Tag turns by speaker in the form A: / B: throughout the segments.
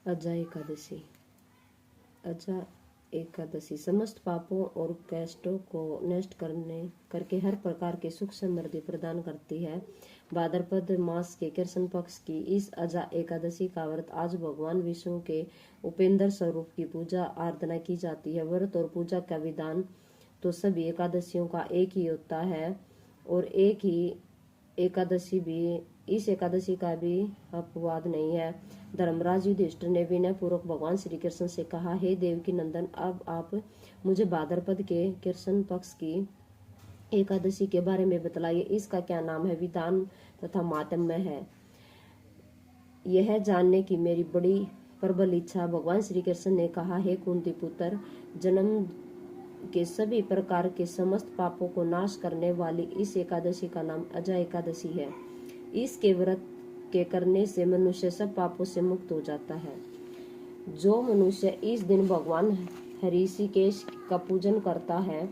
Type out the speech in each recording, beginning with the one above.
A: अजा एकादशी। अजा एकादशी समस्त पापों और कष्टों को नष्ट करके हर प्रकार की सुख समृद्धि प्रदान करती है। भाद्रपद मास के कृष्ण पक्ष की इस अजा एकादशी का व्रत आज भगवान विष्णु के उपेंद्र स्वरूप की पूजा आराधना की जाती है। व्रत और पूजा का विधान तो सभी एकादशियों का एक ही होता है और एक ही एकादशी भी इस एकादशी का भी अपवाद नहीं है। धर्मराज युधिष्ठिर ने विनय पूर्वक भगवान श्री कृष्ण से कहा, हे देवकी नंदन, अब आप मुझे भाद्रपद के कृष्ण पक्ष की एकादशी के बारे में बतलाइए। इसका क्या नाम है, विधान तथा मातम्य है, यह जानने की मेरी बड़ी प्रबल इच्छा। भगवान श्री कृष्ण ने कहा, हे कुंती पुत्र, जन्म के सभी प्रकार के समस्त पापों को नाश करने वाली इस एकादशी का नाम अजा एकादशी है। इसके व्रत के करने से मनुष्य सब पापों से मुक्त हो जाता है। जो मनुष्य इस दिन भगवान हरिषिकेश का पूजन करता है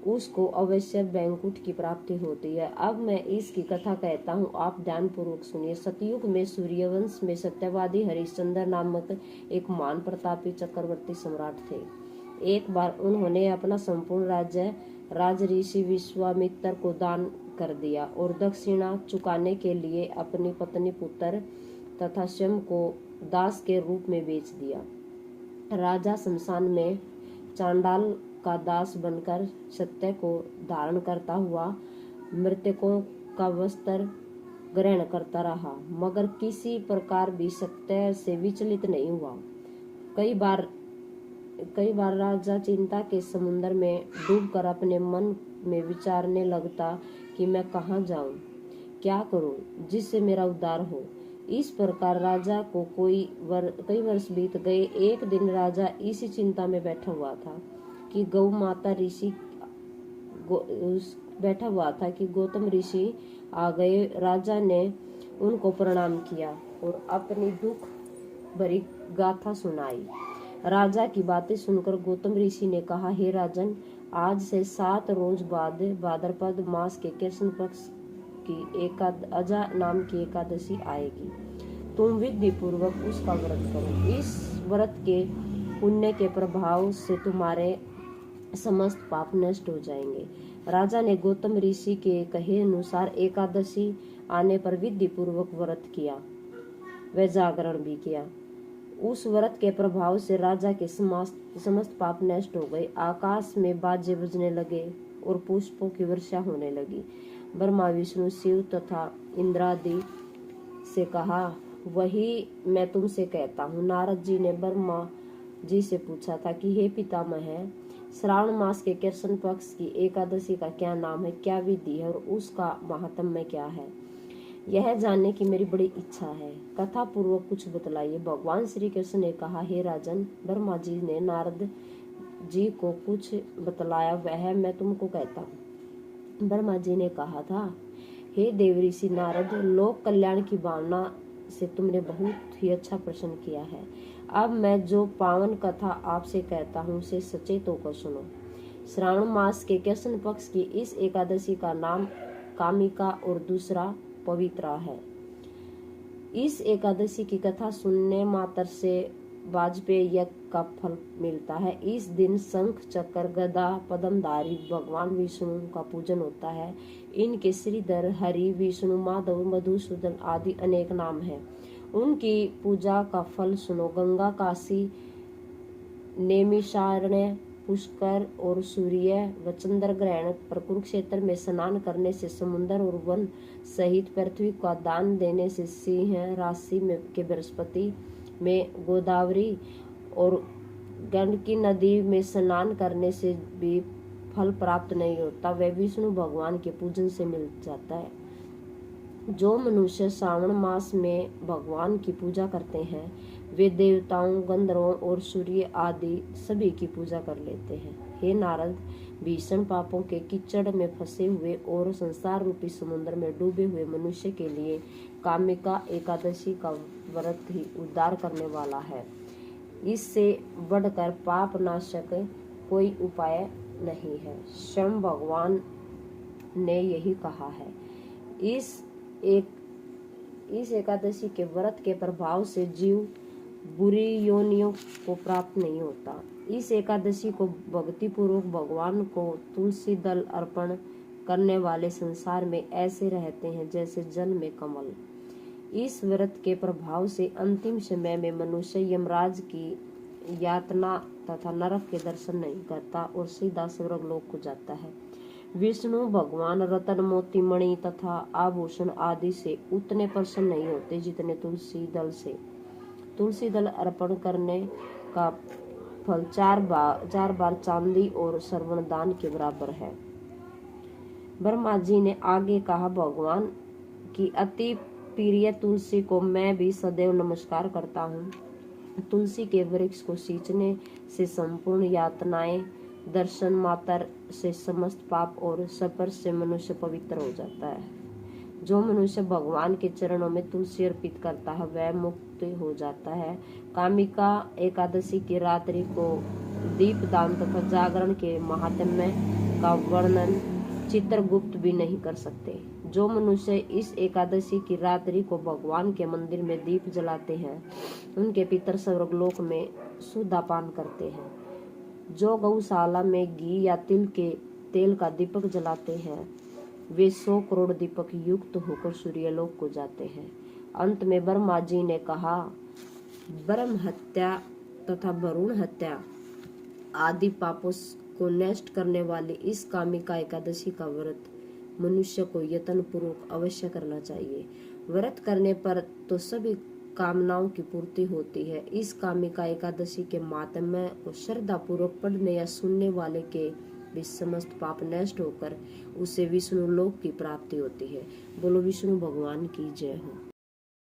A: उसको अवश्य वैकुंठ की प्राप्ति होती है। अब मैं इसकी कथा कहता हूँ, आप ध्यान पूर्वक सुनिए। सतयुग में सूर्यवंश में सत्यवादी हरिश्चंद्र नामक एक महान प्रतापी चक्रवर्ती सम्राट थे। एक बार उन्होंने अपना संपूर्ण राज्य राज ऋषि विश्वामित्र को दान कर दिया और दक्षिणा चुकाने के लिए अपनी पत्नी, पुत्र तथा स्वयं को दास के रूप में बेच दिया। राजा शमशान में चांडाल का दास बनकर सत्य को धारण करता हुआ मृतकों का वस्त्र ग्रहण करता रहा, मगर किसी प्रकार भी सत्य से विचलित नहीं हुआ। कई बार राजा चिंता के समुद्र में डूबकर अपने मन में विचारने लगता कि मैं कहाँ जाऊं, क्या करूं जिससे मेरा उद्धार हो। इस प्रकार राजा को कई वर्ष बीत गए। एक दिन राजा इसी चिंता में बैठा हुआ था कि गौतम ऋषि आ गए। राजा ने उनको प्रणाम किया और अपनी दुख भरी गाथा सुनाई। राजा की बातें सुनकर गौतम ऋषि ने कहा, हे राजन, आज से 7 रोज बाद भाद्रपद मास के कृष्ण पक्ष की अजा नाम की एकादशी आएगी। तुम विधि पूर्वक उसका व्रत करो। इस व्रत के पुण्य के प्रभाव से तुम्हारे समस्त पाप नष्ट हो जाएंगे। राजा ने गौतम ऋषि के कहे अनुसार एकादशी आने पर विधि पूर्वक व्रत किया व जागरण भी किया। उस व्रत के प्रभाव से राजा के समस्त पाप नष्ट हो गए। आकाश में बाजे बजने लगे और पुष्पों की वर्षा होने लगी। ब्रह्मा, विष्णु, शिव तथा इंद्रादि से कहा, वही मैं तुमसे कहता हूँ। नारद जी ने ब्रह्मा जी से पूछा था कि हे पितामह, श्रावण मास के कृष्ण पक्ष की एकादशी का क्या नाम है, क्या विधि है और उसका महात्म्य क्या है, यह जानने की मेरी बड़ी इच्छा है। कथा पूर्वक कुछ बतलाइए। भगवान श्री कृष्ण ने कहा, हे राजन, ब्रह्मा जी ने नारद जी को कुछ बतलाया, वह मैं तुमको कहता हूँ। ब्रह्मा जी ने कहा था, हे देव ऋषि नारद, लोक कल्याण की भावना से तुमने बहुत ही अच्छा प्रश्न किया है। अब मैं जो पावन कथा आपसे कहता हूँ उसे सचेत होकर सुनो। श्रावण मास के कृष्ण पक्ष की इस एकादशी का नाम कामिका और दूसरा पवित्रा है। इस एकादशी की कथा सुनने मात्र से वाजपेयी यज्ञ का फल मिलता है। इस दिन शंख, चक्र, गदा, पद्मधारी भगवान विष्णु का पूजन होता है। इनके श्रीधर, हरि, विष्णु, माधव, मधुसूदन आदि अनेक नाम हैं। उनकी पूजा का फल सुनो। गंगा, काशी, नैमिषारण्य, पुष्कर और सूर्य व चंद्र ग्रहण पर कुरुक्षेत्र में स्नान करने से, समुद्र और वन सहित पृथ्वी का दान देने से, सिंह राशि में के बृहस्पति में, गोदावरी और गंडकी नदी में स्नान करने से भी फल प्राप्त नहीं होता, वह विष्णु भगवान के पूजन से मिल जाता है। जो मनुष्य श्रावण मास में भगवान की पूजा करते हैं वे देवताओं, गंधर्वों और सूर्य आदि सभी की पूजा कर लेते हैं। हे नारद, भीषण पापों के कीचड़ में फंसे हुए और संसार रूपी समुद्र में डूबे हुए मनुष्य के लिए कामिका एकादशी का व्रत ही उद्धार करने वाला है। इससे बढ़कर पाप नाशक कोई उपाय नहीं है। स्वयं भगवान ने यही कहा है। इस एकादशी के व्रत के प्रभाव से जीव बुरी योनियों को प्राप्त नहीं होता। इस एकादशी को भक्ति पूर्वक भगवान को तुलसी दल अर्पण करने वाले संसार में ऐसे रहते हैं जैसे जल में कमल। इस व्रत के प्रभाव से अंतिम समय में मनुष्य यमराज की यातना तथा नरक के दर्शन नहीं करता और सीधा स्वर्गलोक को जाता है। विष्णु भगवान रतन मोती मणि तथा आभूषण आदि से उतने प्रसन्न नहीं होते जितने तुलसी दल से। तुलसी दल अर्पण करने का फल 4 बार चांदी और श्रवण दान के बराबर है। ब्रह्मा जी ने आगे कहा, भगवान की अति प्रिय तुलसी को मैं भी सदैव नमस्कार करता हूँ। तुलसी के वृक्ष को सींचने से संपूर्ण यातनाएं, दर्शन मात्र से समस्त पाप और स्पर्श से मनुष्य पवित्र हो जाता है। जो मनुष्य भगवान के चरणों में तुलसी अर्पित करता है वह मुक्त हो जाता है। कामिका एकादशी की रात्रि को दीपदान तथा जागरण के महात्म्य का वर्णन चित्रगुप्त भी नहीं कर सकते। जो मनुष्य इस एकादशी की रात्रि को भगवान के मंदिर में दीप जलाते हैं उनके पितर स्वर्गलोक में सुधापान करते हैं। जो गौशाला में घी या तिल के तेल का दीपक जलाते हैं वे 100 करोड़ दीपक युक्त होकर सूर्यलोक को जाते हैं। अंत में ब्रह्मा जी ने कहा, ब्रह्म हत्या तथा भ्रूण हत्या आदि पापों को नष्ट करने वाली इस कामिका एकादशी का व्रत मनुष्य को यत्न पूर्वक अवश्य करना चाहिए। व्रत करने पर तो सभी कामनाओं की पूर्ति होती है। इस कामिका एकादशी के मातम्य को श्रद्धा पूर्वक पढ़ने या सुनने वाले के भी समस्त पाप नष्ट होकर उसे विष्णु लोक की प्राप्ति होती है। बोलो विष्णु भगवान की जय हो।